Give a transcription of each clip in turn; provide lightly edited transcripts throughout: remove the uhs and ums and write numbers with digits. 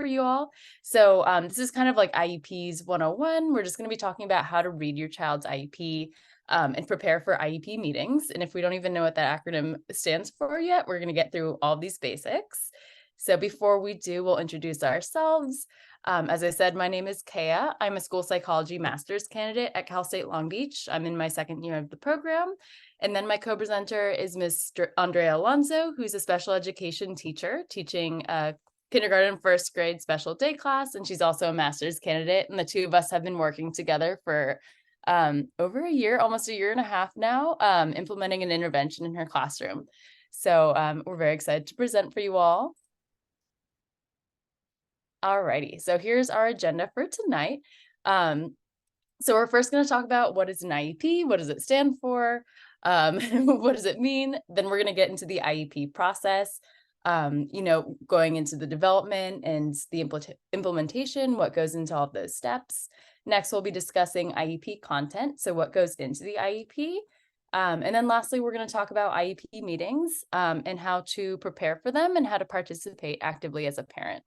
for you all. So this is kind of like IEPs 101. We're just going to be talking about how to read your child's IEP and prepare for IEP meetings. And if we don't even know what that acronym stands for yet, we're going to get through all these basics. So before we do, we'll introduce ourselves. As I said, my name is Kea. I'm a school psychology master's candidate at Cal State Long Beach. I'm in my second year of the program. And then my co-presenter is Ms. Andrea Alonso, who's a special education teacher teaching kindergarten and first grade special day class. And she's also a master's candidate. And the two of us have been working together for over a year, almost a year and a half now, implementing an intervention in her classroom. So we're very excited to present for you all. Alrighty, so here's our agenda for tonight. So we're first going to talk about what is an IEP, what does it stand for, what does it mean? Then we're going to get into the IEP process, going into the development and the implementation, what goes into all of those steps. Next, we'll be discussing IEP content, so what goes into the IEP. And then lastly, we're going to talk about IEP meetings and how to prepare for them and how to participate actively as a parent.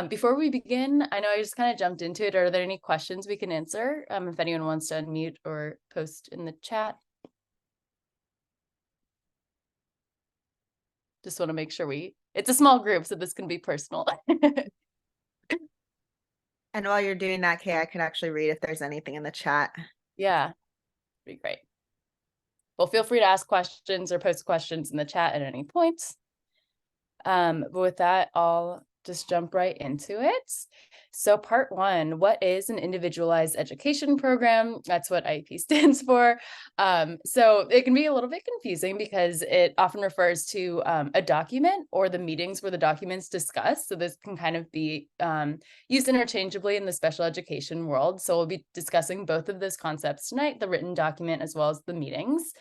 Before we begin, I know I just kind of jumped into it. Are there any questions we can answer? If anyone wants to unmute or post in the chat. Just want to make sure it's a small group, so this can be personal. And while you're doing that, Kay, I could actually read if there's anything in the chat. Yeah, be great. Well, feel free to ask questions or post questions in the chat at any point. But with that, I'll just jump right into it. So part one, what is an individualized education program? That's what IEP stands for. So it can be a little bit confusing because it often refers to a document or the meetings where the documents discuss. So this can kind of be used interchangeably in the special education world. So we'll be discussing both of those concepts tonight, the written document as well as the meetings.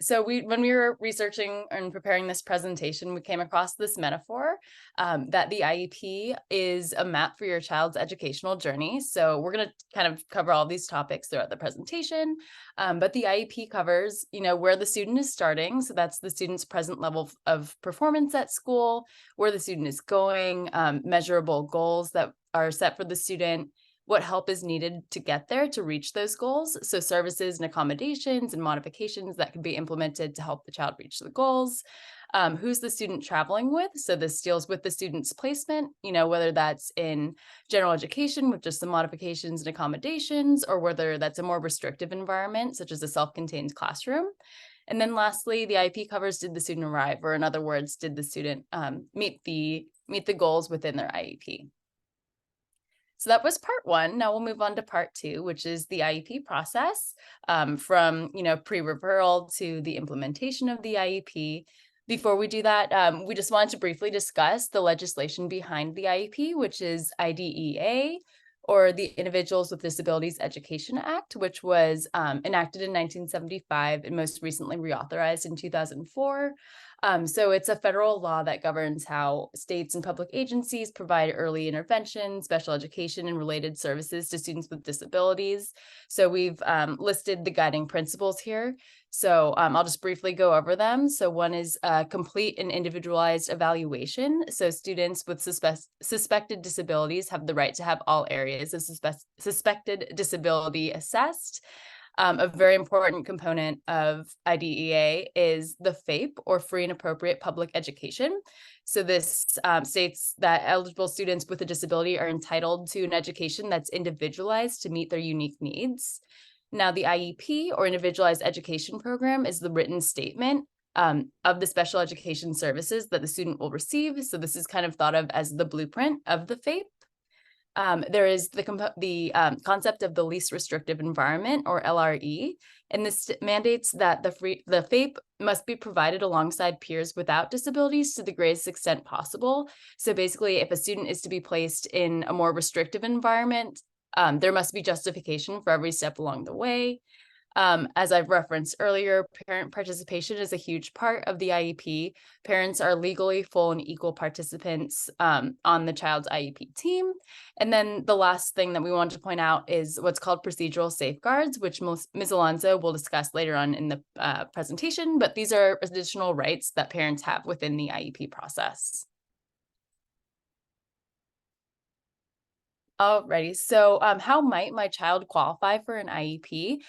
So when we were researching and preparing this presentation, we came across this metaphor that the IEP is a map for your child's educational journey. So we're going to kind of cover all these topics throughout the presentation, but the IEP covers, where the student is starting. So that's the student's present level of performance at school, where the student is going, measurable goals that are set for the student, what help is needed to get there to reach those goals. So services and accommodations and modifications that can be implemented to help the child reach the goals. Who's the student traveling with? So this deals with the student's placement, whether that's in general education with just some modifications and accommodations, or whether that's a more restrictive environment, such as a self-contained classroom. And then lastly, the IEP covers, did the student arrive? Or in other words, did the student meet the goals within their IEP? So that was part one. Now we'll move on to part two, which is the IEP process from, pre-referral to the implementation of the IEP. Before we do that, we just wanted to briefly discuss the legislation behind the IEP, which is IDEA, or the Individuals with Disabilities Education Act, which was enacted in 1975 and most recently reauthorized in 2004. So it's a federal law that governs how states and public agencies provide early intervention, special education, and related services to students with disabilities. So we've listed the guiding principles here. So I'll just briefly go over them. So one is complete and individualized evaluation. So students with suspected disabilities have the right to have all areas of suspected disability assessed. A very important component of IDEA is the FAPE, or free and appropriate public education. So this states that eligible students with a disability are entitled to an education that's individualized to meet their unique needs. Now, the IEP, or Individualized Education Program, is the written statement of the special education services that the student will receive. So this is kind of thought of as the blueprint of the FAPE. There is the concept of the least restrictive environment, or LRE, and this mandates that the FAPE must be provided alongside peers without disabilities to the greatest extent possible. So basically, if a student is to be placed in a more restrictive environment, there must be justification for every step along the way. As I've referenced earlier, parent participation is a huge part of the IEP. Parents are legally full and equal participants on the child's IEP team. And then the last thing that we want to point out is what's called procedural safeguards, which Ms. Alonso will discuss later on in the presentation, but these are additional rights that parents have within the IEP process. Alrighty, so how might my child qualify for an IEP?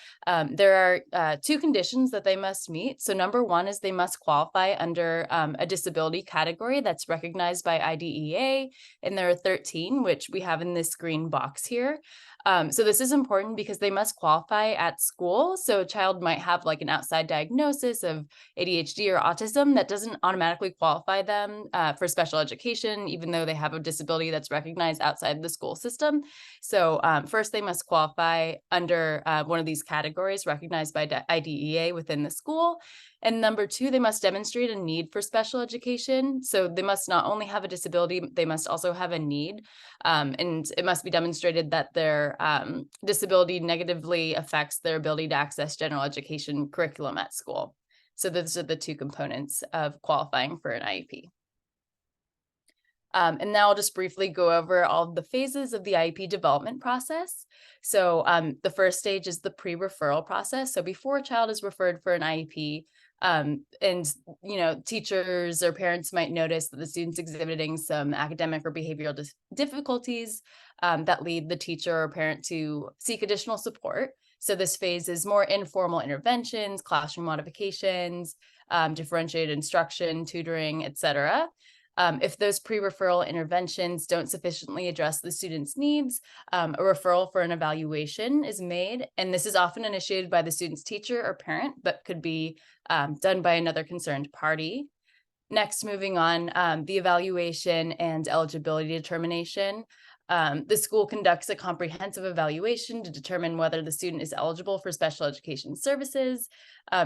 There are two conditions that they must meet. So number one is they must qualify under a disability category that's recognized by IDEA, and there are 13, which we have in this green box here. So this is important because they must qualify at school. So a child might have like an outside diagnosis of ADHD or autism that doesn't automatically qualify them for special education, even though they have a disability that's recognized outside the school system. So first, they must qualify under one of these categories recognized by IDEA within the school. And number two, they must demonstrate a need for special education. So they must not only have a disability, they must also have a need. And it must be demonstrated that their disability negatively affects their ability to access general education curriculum at school. So those are the two components of qualifying for an IEP. And now I'll just briefly go over all of the phases of the IEP development process. So the first stage is the pre-referral process. So before a child is referred for an IEP, and teachers or parents might notice that the student's exhibiting some academic or behavioral difficulties that lead the teacher or parent to seek additional support. So this phase is more informal interventions, classroom modifications, differentiated instruction, tutoring, etc. If those pre-referral interventions don't sufficiently address the student's needs, a referral for an evaluation is made, and this is often initiated by the student's teacher or parent, but could be done by another concerned party. Next, moving on, the evaluation and eligibility determination. The school conducts a comprehensive evaluation to determine whether the student is eligible for special education services.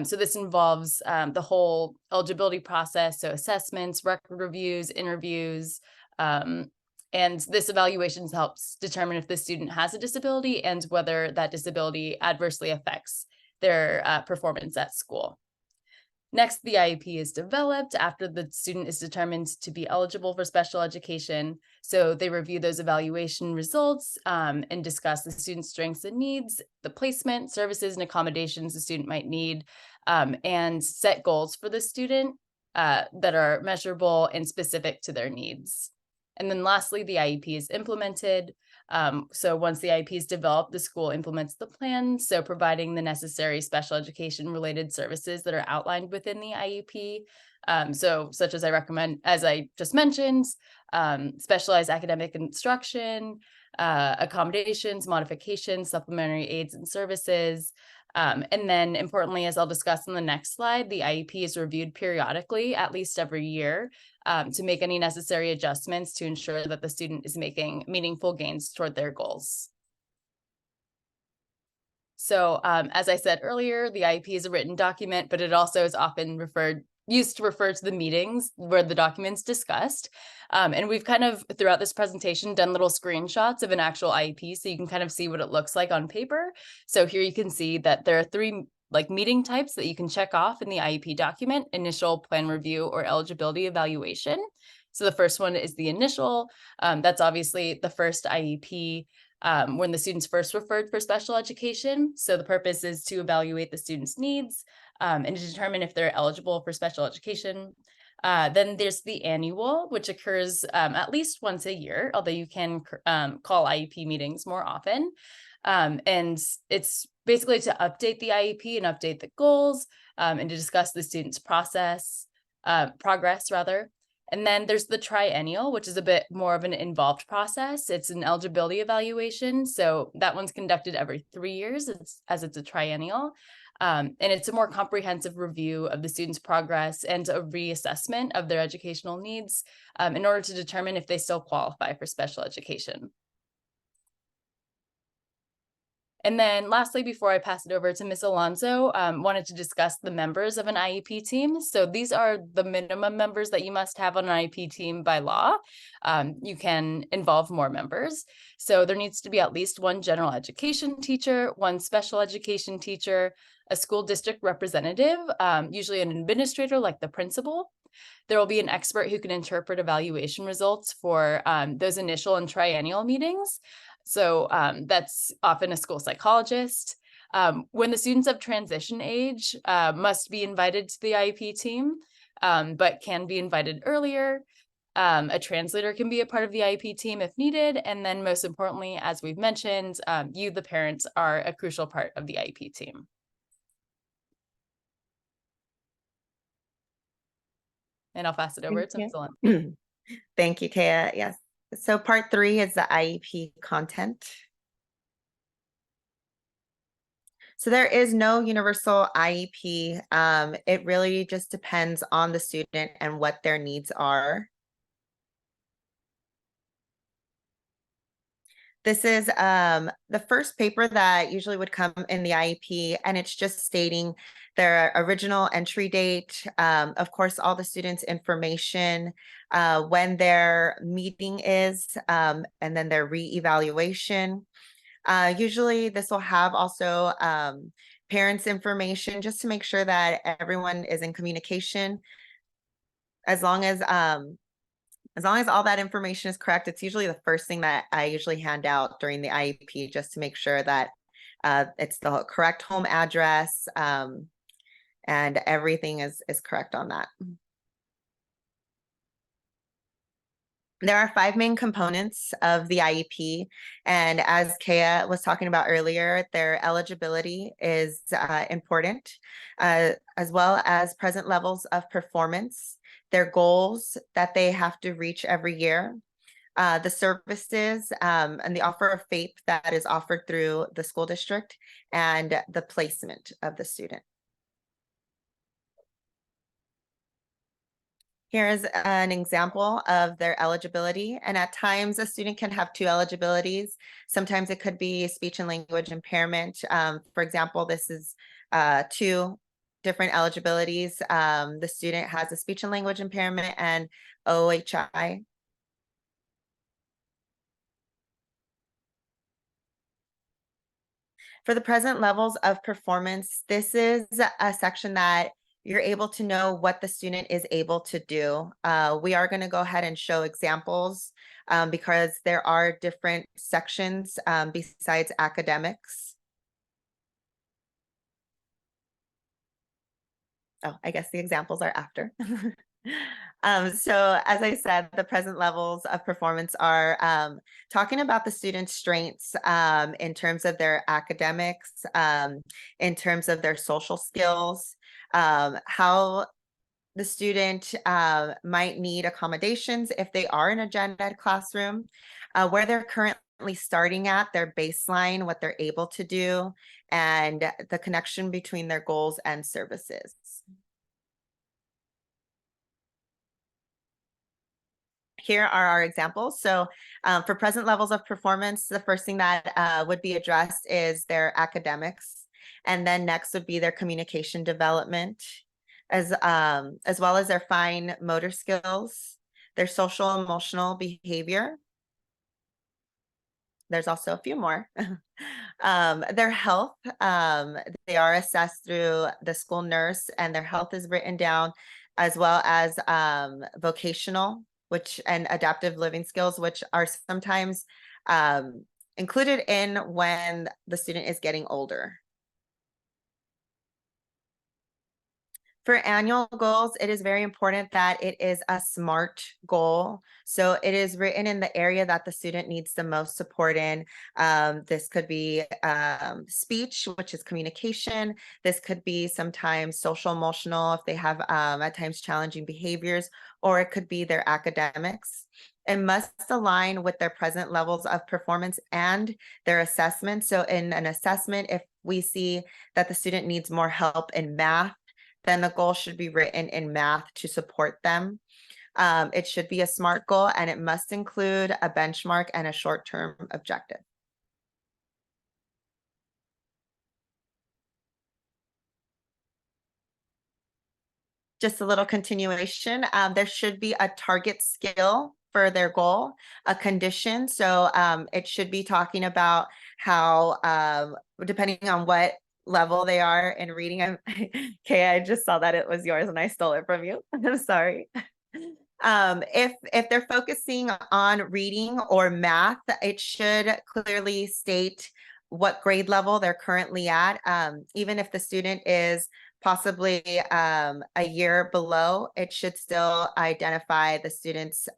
So this involves the whole eligibility process, so assessments, record reviews, interviews, and this evaluation helps determine if the student has a disability and whether that disability adversely affects their performance at school. Next, the IEP is developed after the student is determined to be eligible for special education. So they review those evaluation results and discuss the student's strengths and needs, the placement, services, and accommodations the student might need, and set goals for the student that are measurable and specific to their needs. And then lastly, the IEP is implemented. So once the IEP is developed, the school implements the plan. So providing the necessary special education related services that are outlined within the IEP. So such as as I just mentioned, specialized academic instruction, accommodations, modifications, supplementary aids and services. And then importantly, as I'll discuss in the next slide, the IEP is reviewed periodically, at least every year, to make any necessary adjustments to ensure that the student is making meaningful gains toward their goals. So as I said earlier, the IEP is a written document, but it also is often used to refer to the meetings where the document's discussed. And we've kind of, throughout this presentation, done little screenshots of an actual IEP, so you can kind of see what it looks like on paper. So here you can see that there are three meeting types that you can check off in the IEP document: initial, plan review, or eligibility evaluation. So the first one is the initial. That's obviously the first IEP when the student's first referred for special education. So the purpose is to evaluate the student's needs and to determine if they're eligible for special education. Then there's the annual, which occurs at least once a year, although you can call IEP meetings more often. And it's basically to update the IEP and update the goals and to discuss the student's progress rather. And then there's the triennial, which is a bit more of an involved process. It's an eligibility evaluation. So that one's conducted every 3 years as it's a triennial. And it's a more comprehensive review of the student's progress and a reassessment of their educational needs in order to determine if they still qualify for special education. And then lastly, before I pass it over to Ms. Alonso, wanted to discuss the members of an IEP team. So these are the minimum members that you must have on an IEP team by law. You can involve more members. So there needs to be at least one general education teacher, one special education teacher, a school district representative, usually an administrator like the principal. There will be an expert who can interpret evaluation results for those initial and triennial meetings. So that's often a school psychologist. When the students of transition age must be invited to the IEP team, but can be invited earlier. A translator can be a part of the IEP team if needed. And then most importantly, as we've mentioned, you, the parents, are a crucial part of the IEP team. And I'll pass it over to Ms. Valenti. Thank you, Kaya. Yes. So part 3 is the IEP content. So there is no universal IEP. It really just depends on the student and what their needs are. This is the first paper that usually would come in the IEP, and it's just stating their original entry date, of course, all the students' information, when their meeting is, and then their re-evaluation. Usually this will have also parents' information just to make sure that everyone is in communication. As long as all that information is correct, it's usually the first thing that I usually hand out during the IEP, just to make sure that it's the correct home address, and everything is correct on that. There are 5 main components of the IEP, and as Kaya was talking about earlier, their eligibility is important, as well as present levels of performance, their goals that they have to reach every year, the services and the offer of FAPE that is offered through the school district, and the placement of the student. Here's an example of their eligibility, and at times a student can have 2 eligibilities. Sometimes it could be speech and language impairment. For example, this is 2 different eligibilities. The student has a speech and language impairment and OHI. For the present levels of performance, this is a section that you're able to know what the student is able to do. We are going to go ahead and show examples because there are different sections besides academics. Oh, I guess the examples are after. So as I said, the present levels of performance are talking about the student's strengths in terms of their academics, in terms of their social skills, how the student might need accommodations if they are in a gen ed classroom, where they're currently starting at, their baseline, what they're able to do, and the connection between their goals and services. Here are our examples. So for present levels of performance, the first thing that would be addressed is their academics. And then next would be their communication development, as well as their fine motor skills, their social emotional behavior. There's also a few more. Their health, they are assessed through the school nurse, and their health is written down, as well as vocational, and adaptive living skills, which are sometimes included in when the student is getting older. For annual goals, it is very important that it is a SMART goal. So it is written in the area that the student needs the most support in. This could be speech, which is communication. This could be sometimes social emotional if they have at times challenging behaviors, or it could be their academics. It must align with their present levels of performance and their assessment. So in an assessment, if we see that the student needs more help in math, then the goal should be written in math to support them. It should be a SMART goal, and it must include a benchmark and a short-term objective. Just a little continuation. There should be a target skill for their goal, a condition. So it should be talking about how, depending on what level they are in reading. Okay, I just saw that it was yours and I stole it from you. I'm sorry. If they're focusing on reading or math, it should clearly state what grade level they're currently at. Even if the student is possibly a year below, it should still identify the student's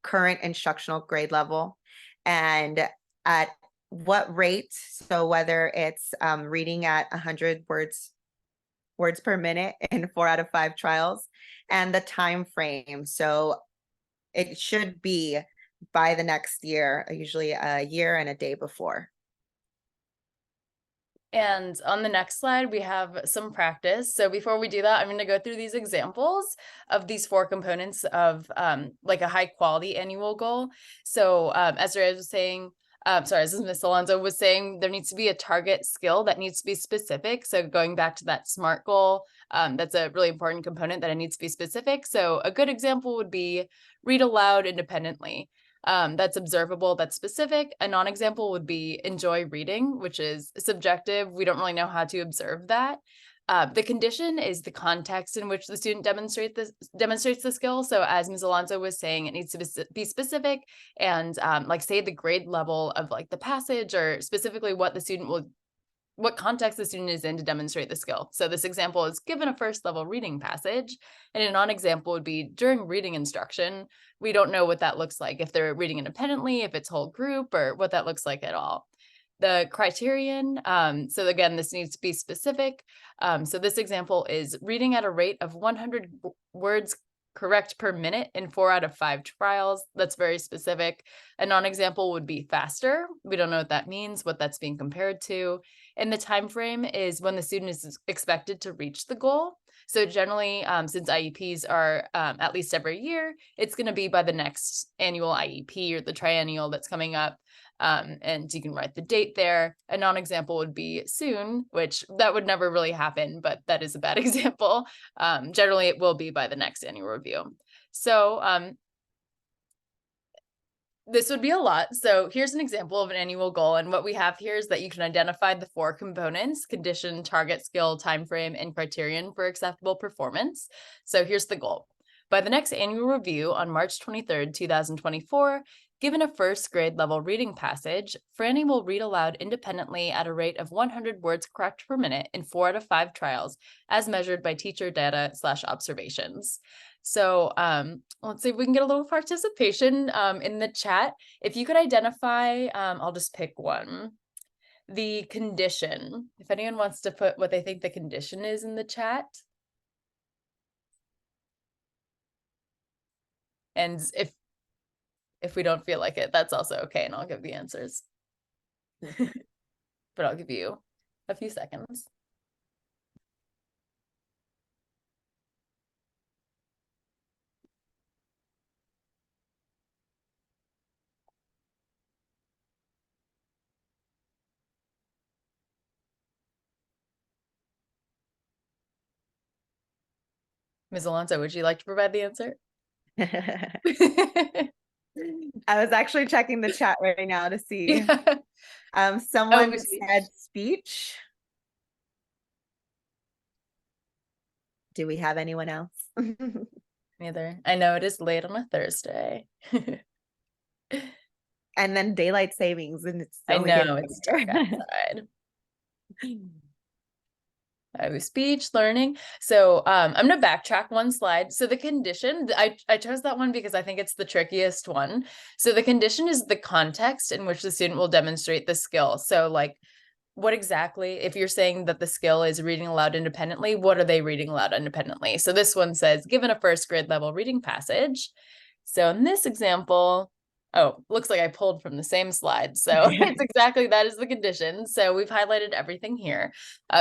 current instructional grade level and at what rate. So whether it's reading at 100 words per minute in 4 out of 5 trials, and the time frame. So it should be by the next year, usually a year and a day before. And on the next slide, we have some practice. So before we do that, I'm going to go through these examples of these 4 components of like a high quality annual goal. So as I was saying, sorry, as Ms. Alonso was saying, there needs to be a target skill that needs to be specific. So going back to that SMART goal, that's a really important component that it needs to be specific. So a good example would be read aloud independently. That's observable, that's specific. A non-example would be enjoy reading, which is subjective. We don't really know how to observe that. The condition is the context in which the student demonstrates the skill. So as Ms. Alonso was saying, it needs to be specific and like say the grade level of like the passage or specifically what context the student is in to demonstrate the skill. So this example is given a first level reading passage, and a non-example would be during reading instruction. We don't know what that looks like, if they're reading independently, if it's whole group, or what that looks like at all. The criterion, so again, this needs to be specific. So this example is reading at a rate of 100 words correct per minute in 4 out of 5 trials. That's very specific. A non-example would be faster. We don't know what that means, what that's being compared to. And the time frame is when the student is expected to reach the goal. So generally, since IEPs are at least every year, it's going to be by the next annual IEP or the triennial that's coming up. And you can write the date there. A non-example would be soon, which that would never really happen, but that is a bad example. Generally, it will be by the next annual review. So this would be a lot. So here's an example of an annual goal. And what we have here is that you can identify the 4 components: condition, target, skill, time frame, and criterion for acceptable performance. So here's the goal. By the next annual review on March 23rd, 2024, given a first grade level reading passage, Franny will read aloud independently at a rate of 100 words correct per minute in 4 out of 5 trials, as measured by teacher data/observations. So let's see if we can get a little participation in the chat. If you could identify, I'll just pick one. The condition. If anyone wants to put what they think the condition is in the chat. And if we don't feel like it, that's also okay, and I'll give the answers. But I'll give you a few seconds. Ms. Alonso, would you like to provide the answer? I was actually checking the chat right now to see. Yeah. Someone said speech. Do we have anyone else? Neither. I know it is late on a Thursday. And then daylight savings, and it's so I know it's dark outside. Speech, learning. So I'm going to backtrack one slide. So the condition, I chose that one because I think it's the trickiest one. So the condition is the context in which the student will demonstrate the skill. So like, what exactly, if you're saying that the skill is reading aloud independently, what are they reading aloud independently? So this one says, given a first grade level reading passage. So in this example, oh, looks like I pulled from the same slide. So it's exactly that is the condition. So we've highlighted everything here.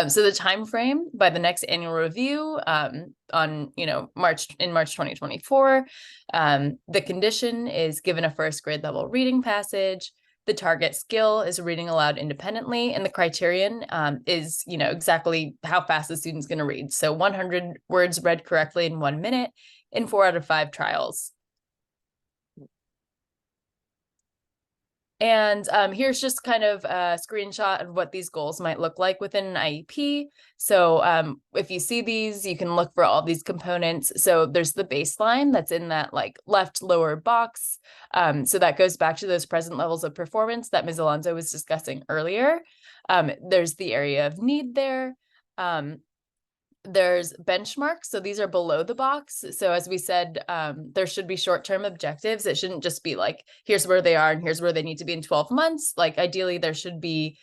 So the time frame by the next annual review on March 2024. The condition is given a first grade level reading passage. The target skill is reading aloud independently, and the criterion is exactly how fast the student's going to read. So 100 words read correctly in 1 minute in 4 out of 5 trials. And here's just kind of a screenshot of what these goals might look like within an IEP. So if you see these, you can look for all these components. So there's the baseline that's in that like left lower box. So that goes back to those present levels of performance that Ms. Alonso was discussing earlier. There's the area of need there. There's benchmarks, so these are below the box. So as we said, there should be short-term objectives. It shouldn't just be like, here's where they are and here's where they need to be in 12 months. Like ideally, there should be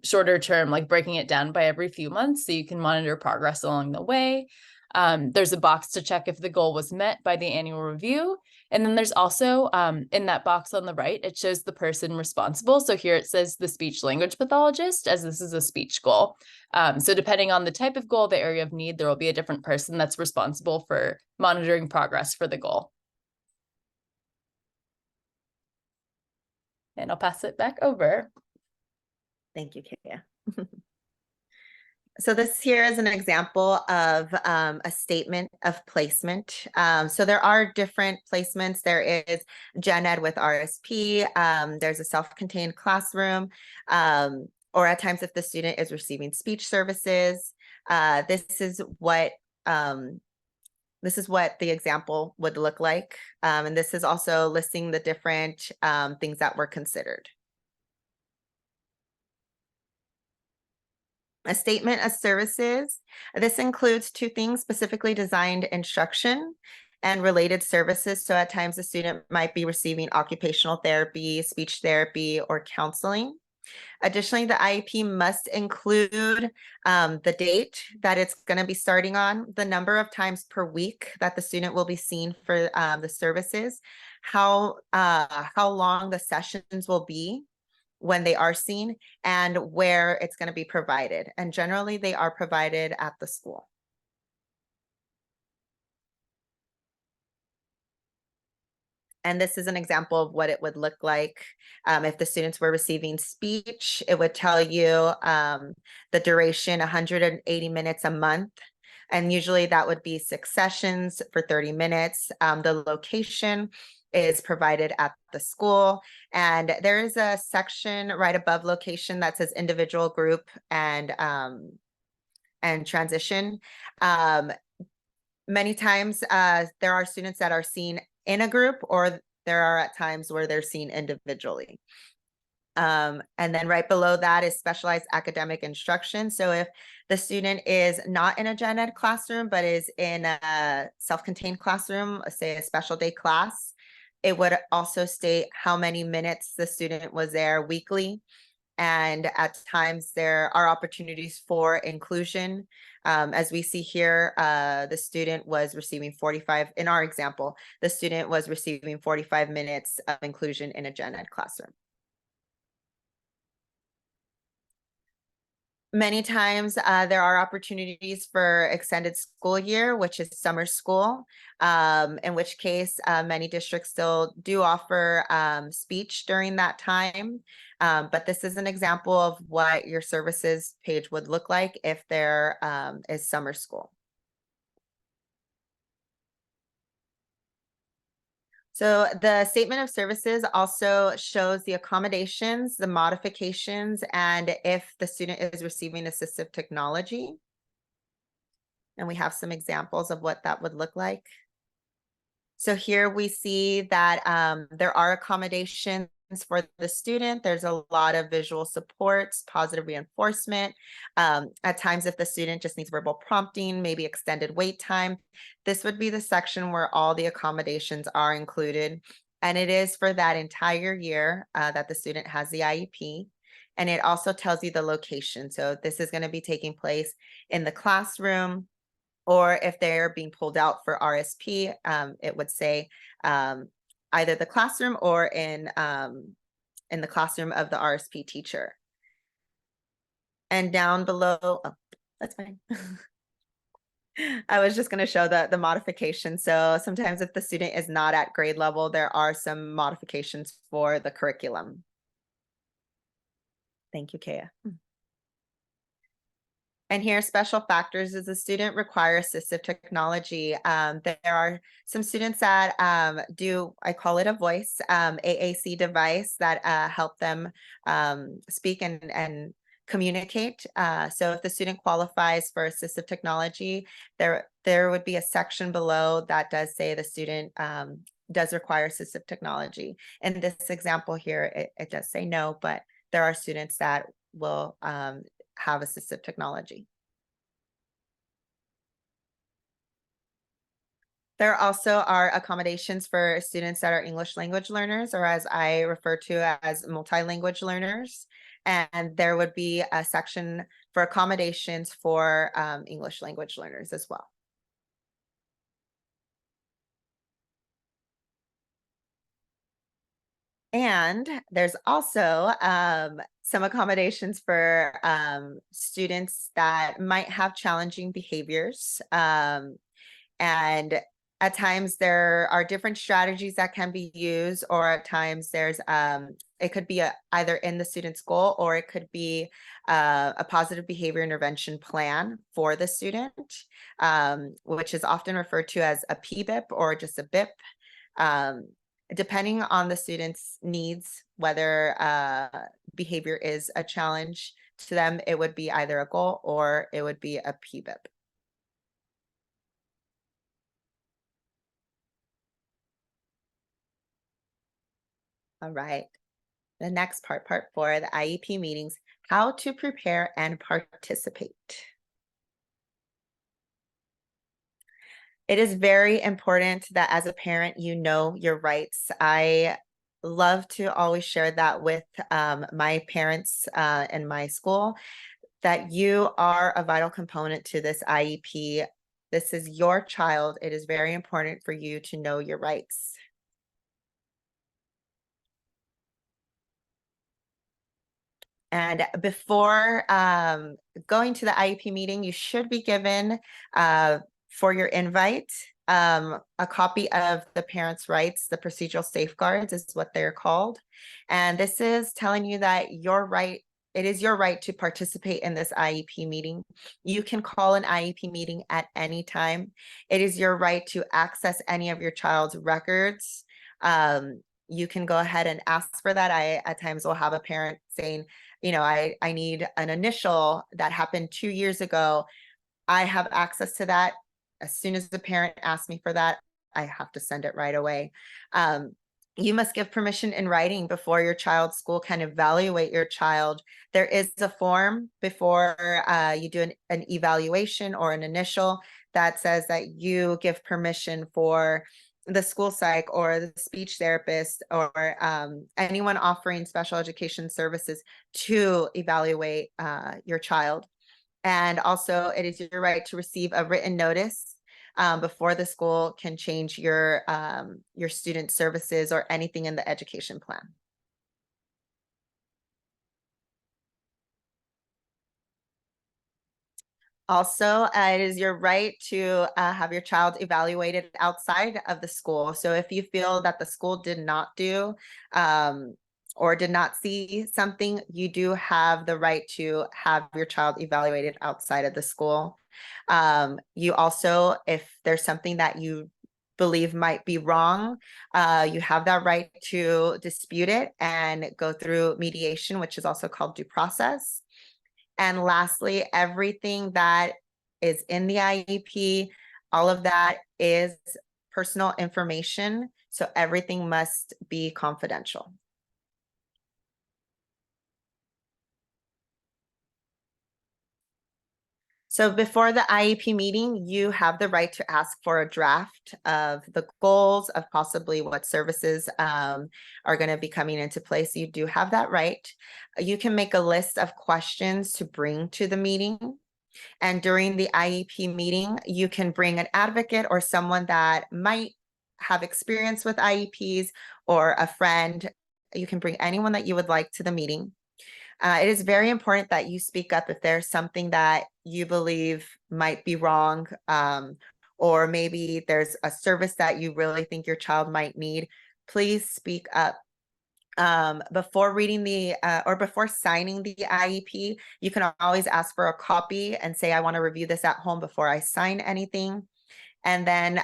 shorter term, like breaking it down by every few months so you can monitor progress along the way. There's a box to check if the goal was met by the annual review. And then there's also in that box on the right, it shows the person responsible. So here it says the speech language pathologist, as this is a speech goal. So depending on the type of goal, the area of need, there will be a different person that's responsible for monitoring progress for the goal. And I'll pass it back over. Thank you, Kaya. So this here is an example of a statement of placement. So there are different placements. There is Gen Ed with RSP. There's a self-contained classroom, or at times if the student is receiving speech services. This is what the example would look like. And this is also listing the different things that were considered. A statement of services. This includes two things: specifically designed instruction and related services. So at times the student might be receiving occupational therapy, speech therapy, or counseling. Additionally, the IEP must include the date that it's going to be starting on, the number of times per week that the student will be seen for the services, how long the sessions will be when they are seen, and where it's going to be provided. And generally, they are provided at the school. And this is an example of what it would look like if the students were receiving speech. It would tell you the duration, 180 minutes a month. And usually that would be 6 sessions for 30 minutes. The location is provided at the school. And there is a section right above location that says individual, group, and transition. Many times there are students that are seen in a group, or there are at times where they're seen individually. And then right below that is specialized academic instruction. So if the student is not in a gen ed classroom, but is in a self-contained classroom, say a special day class, it would also state how many minutes the student was there weekly. And at times there are opportunities for inclusion. As we see here, the student was receiving 45, in our example, the student was receiving 45 minutes of inclusion in a gen ed classroom. Many times there are opportunities for extended school year, which is summer school, in which case many districts still do offer speech during that time. But this is an example of what your services page would look like if there is summer school. So the statement of services also shows the accommodations, the modifications, and if the student is receiving assistive technology. And we have some examples of what that would look like. So here we see that there are accommodations for the student. There's a lot of visual supports, positive reinforcement. At times, if the student just needs verbal prompting, maybe extended wait time, this would be the section where all the accommodations are included. And it is for that entire year that the student has the IEP. And it also tells you the location. So this is going to be taking place in the classroom, or if they're being pulled out for RSP, it would say either the classroom or in the classroom of the RSP teacher. And down below, oh, that's fine. I was just going to show the modification. So sometimes if the student is not at grade level, there are some modifications for the curriculum. Thank you, Kaya. And here, special factors is the student requires assistive technology. There are some students that do, I call it a voice, AAC device that help them speak and communicate. So if the student qualifies for assistive technology, there would be a section below that does say the student does require assistive technology. In this example here, it does say no, but there are students that will have assistive technology. There also are accommodations for students that are English language learners, or as I refer to as multi-language learners. And there would be a section for accommodations for English language learners as well. And there's also some accommodations for students that might have challenging behaviors. And at times there are different strategies that can be used, or at times there's it could be either in the student's goal, or it could be a positive behavior intervention plan for the student, which is often referred to as a PBIP or just a BIP. Depending on the student's needs, whether behavior is a challenge to them, it would be either a goal or it would be a PBIP. All right. The next part 4, the IEP meetings, how to prepare and participate. It is very important that as a parent, you know your rights. I love to always share that with my parents in my school, that you are a vital component to this IEP. This is your child. It is very important for you to know your rights. And before going to the IEP meeting, you should be given for your invite a copy of the parents' rights. The procedural safeguards is what they're called. And this is telling you that it is your right to participate in this IEP meeting. You can call an IEP meeting at any time. It is your right to access any of your child's records. You can go ahead and ask for that. I at times will have a parent saying, I need an initial that happened 2 years ago. I have access to that. As soon as the parent asks me for that, I have to send it right away. You must give permission in writing before your child's school can evaluate your child. There is a form before you do an evaluation or an initial that says that you give permission for the school psych or the speech therapist or anyone offering special education services to evaluate your child. And also, it is your right to receive a written notice before the school can change your student services or anything in the education plan. Also, it is your right to have your child evaluated outside of the school. So if you feel that the school did not do or did not see something, you do have the right to have your child evaluated outside of the school. You also, if there's something that you believe might be wrong, you have that right to dispute it and go through mediation, which is also called due process. And lastly, everything that is in the IEP, all of that is personal information. So everything must be confidential. So before the IEP meeting, you have the right to ask for a draft of the goals of possibly what services are going to be coming into place. You do have that right. You can make a list of questions to bring to the meeting. And during the IEP meeting, you can bring an advocate or someone that might have experience with IEPs or a friend. You can bring anyone that you would like to the meeting. It is very important that you speak up if there's something that you believe might be wrong, or maybe there's a service that you really think your child might need. Please speak up. Before reading or before signing the IEP, you can always ask for a copy and say, I want to review this at home before I sign anything. And then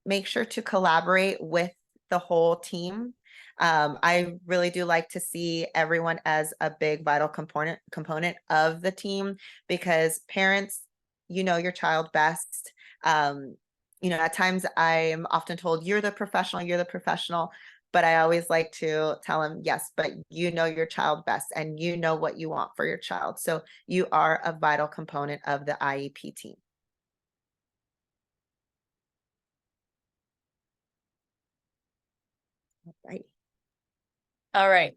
make sure to collaborate with the whole team. I really do like to see everyone as a big vital component of the team, because parents, you know your child best. At times I'm often told, you're the professional, but I always like to tell them, yes, but you know your child best and you know what you want for your child. So you are a vital component of the IEP team. All right.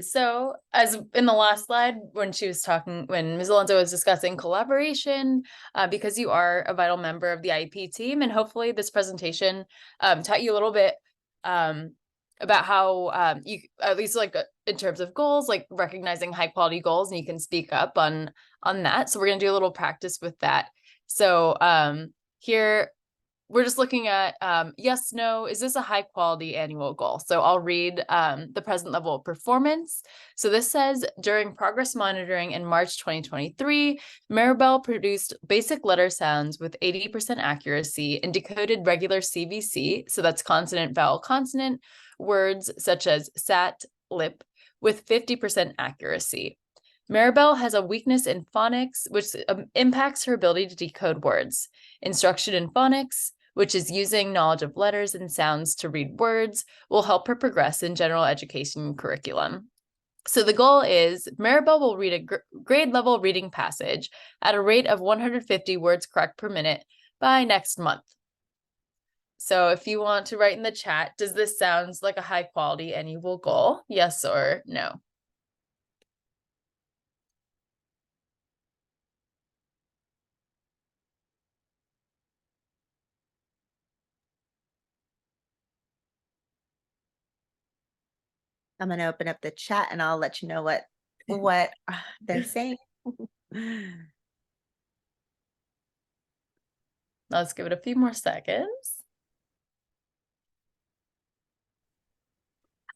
So as in the last slide, when Ms. Alonso was discussing collaboration, because you are a vital member of the IEP team, and hopefully this presentation taught you a little bit about how you, at least like in terms of goals, like recognizing high quality goals, and you can speak up on that. So we're gonna do a little practice with that. So here we're just looking at yes, no, is this a high quality annual goal? So I'll read the present level of performance. So this says, during progress monitoring in March 2023, Maribel produced basic letter sounds with 80% accuracy and decoded regular CVC, so that's consonant, vowel, consonant, words such as sat, lip, with 50% accuracy. Maribel has a weakness in phonics, which impacts her ability to decode words. Instruction in phonics, which is using knowledge of letters and sounds to read words, will help her progress in general education curriculum. So the goal is Maribel will read a grade level reading passage at a rate of 150 words correct per minute by next month. So if you want to write in the chat, does this sound like a high quality annual goal? Yes or no? I'm going to open up the chat and I'll let you know what they're saying. Let's give it a few more seconds.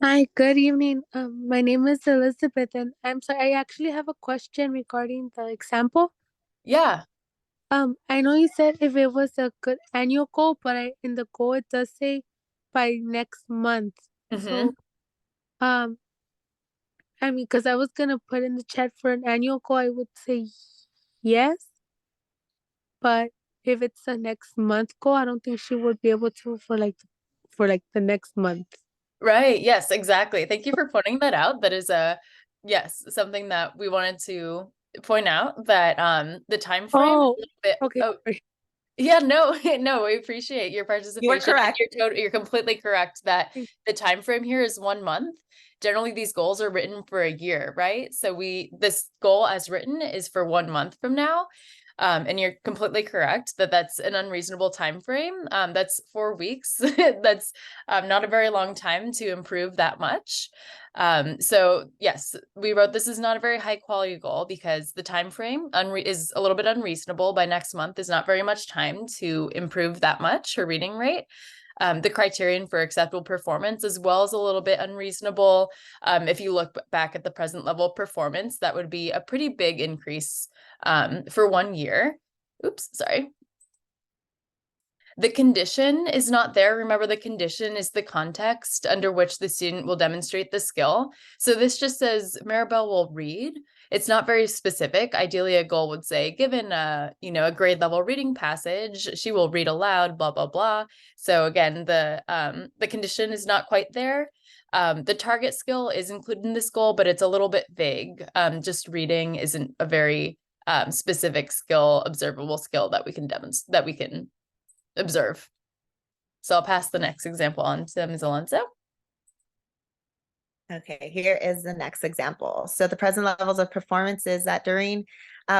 Hi, good evening. My name is Elizabeth, and I'm sorry, I actually have a question regarding the example. Yeah. I know you said if it was a good annual goal, but in the goal it does say by next month. So, I mean, because I was gonna put in the chat for an annual goal, I would say yes, but if it's the next month goal, I don't think she would be able to for the next month. Right. Yes, exactly. Thank you for pointing that out. That is yes, something that we wanted to point out, that the time frame is a little bit. Okay. Oh, yeah, no, no, we appreciate your You are participation. correct. You're completely correct that the time frame here is 1 month. Generally, these goals are written for a year, right? So this goal as written is for 1 month from now. And you're completely correct that that's an unreasonable time frame. That's 4 weeks. That's not a very long time to improve that much. So yes, we wrote this is not a very high quality goal because the time frame is a little bit unreasonable. By next month is not very much time to improve that much her reading rate. The criterion for acceptable performance as well is a little bit unreasonable. If you look back at the present level of performance, that would be a pretty big increase for 1 year. Oops, sorry. The condition is not there. Remember, the condition is the context under which the student will demonstrate the skill. So this just says Maribel will read. It's not very specific. Ideally, a goal would say, given a grade level reading passage, she will read aloud, blah, blah, blah. So again, the condition is not quite there. The target skill is included in this goal, but it's a little bit vague. Just reading isn't a very specific skill, observable skill that we can observe. So I'll pass the next example on to Ms. Alonso. Okay, here is the next example. So the present levels of performance is that during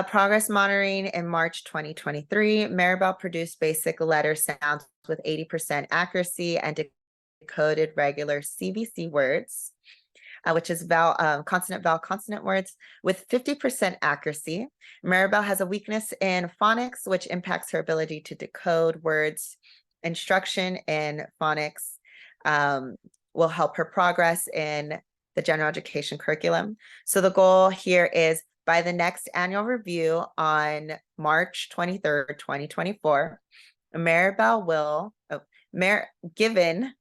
progress monitoring in March 2023, Maribel produced basic letter sounds with 80% accuracy and decoded regular CVC words, which is consonant, vowel, consonant words with 50% accuracy. Maribel has a weakness in phonics, which impacts her ability to decode words. Instruction in phonics will help her progress in the general education curriculum. So the goal here is by the next annual review on March 23rd, 2024, Maribel will, given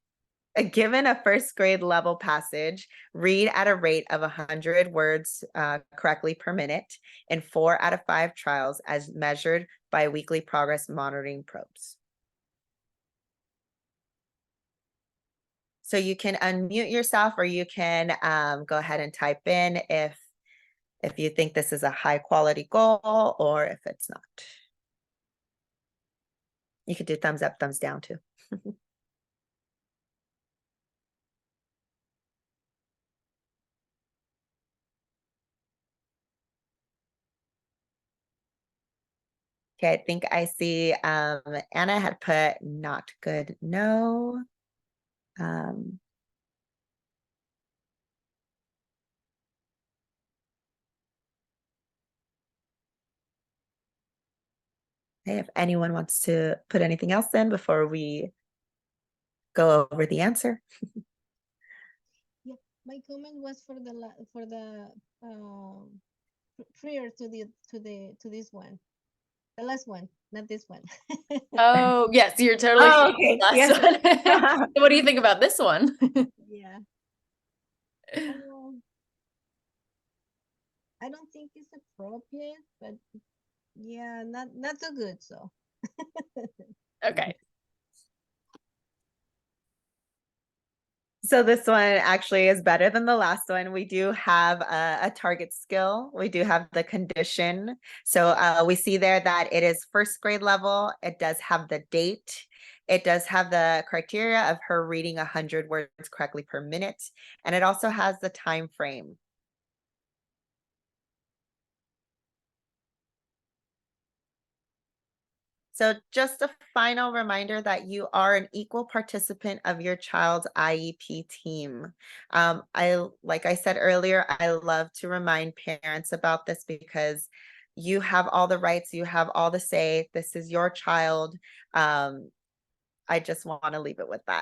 a first grade level passage, read at a rate of 100 words correctly per minute in 4 out of 5 trials as measured by weekly progress monitoring probes. So you can unmute yourself, or you can go ahead and type in if you think this is a high quality goal or if it's not. You could do thumbs up, thumbs down too. Okay, I think I see Anna had put not good, no. Okay, if anyone wants to put anything else in before we go over the answer. Yeah, my comment was for the prior to this one, the last one, not this one. Oh, yes, you're totally Oh, right. okay. Last Yes. one. What do you think about this one? Yeah. I don't think it's appropriate, but yeah, not so good. So Okay. So this one actually is better than the last one. We do have a target skill. We do have the condition. So we see there that it is first grade level. It does have the date. It does have the criteria of her reading 100 words correctly per minute. And it also has the time frame. So just a final reminder that you are an equal participant of your child's IEP team. Like I said earlier, I love to remind parents about this because you have all the rights, you have all the say. This is your child. I just want to leave it with that.